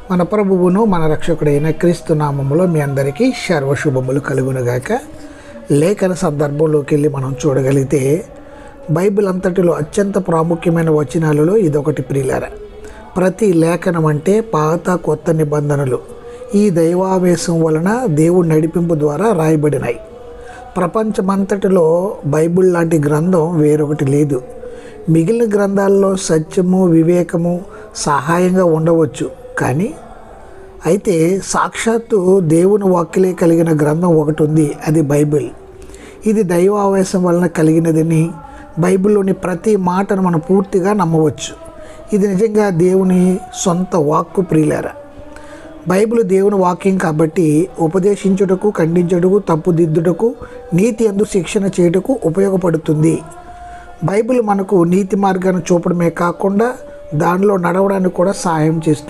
మన ప్రభువును మన రక్షకుడైన క్రీస్తు నామములో మీ అందరికీ సర్వశుభములు కలుగునుగాక. లేఖన సందర్భంలోకి వెళ్ళి మనం చూడగలిగితే బైబిల్ అంతటిలో అత్యంత ప్రాముఖ్యమైన వచనాలలో ఇదొకటి ప్రియులారా. ప్రతి లేఖనం అంటే పాత కొత్త నిబంధనలు ఈ దైవావేశం వలన దేవుడి నడిపింపు ద్వారా రాయబడినాయి. ప్రపంచమంతటిలో బైబిల్ లాంటి గ్రంథం వేరొకటి లేదు. మిగిలిన గ్రంథాల్లో సత్యము వివేకము సహాయంగా ఉండవచ్చు, కానీ అయితే సాక్షాత్తు దేవుని వాక్యలే కలిగిన గ్రంథం ఒకటి ఉంది, అది బైబిల్. ఇది దైవావేశం వలన కలిగినదని బైబిల్లోని ప్రతి మాటను మనం పూర్తిగా నమ్మవచ్చు. ఇది నిజంగా దేవుని సొంత వాక్కు ప్రియులారా. బైబిల్ దేవుని వాక్యం కాబట్టి ఉపదేశించుటకు, ఖండించుటకు, తప్పుదిద్దుటకు, నీతి యందు శిక్షణ చేయుటకు ఉపయోగపడుతుంది. బైబిల్ మనకు నీతి మార్గాన్ని చూపడమే కాకుండా దానిలో నడవడానికి కూడా సహాయం చేస్తుంది.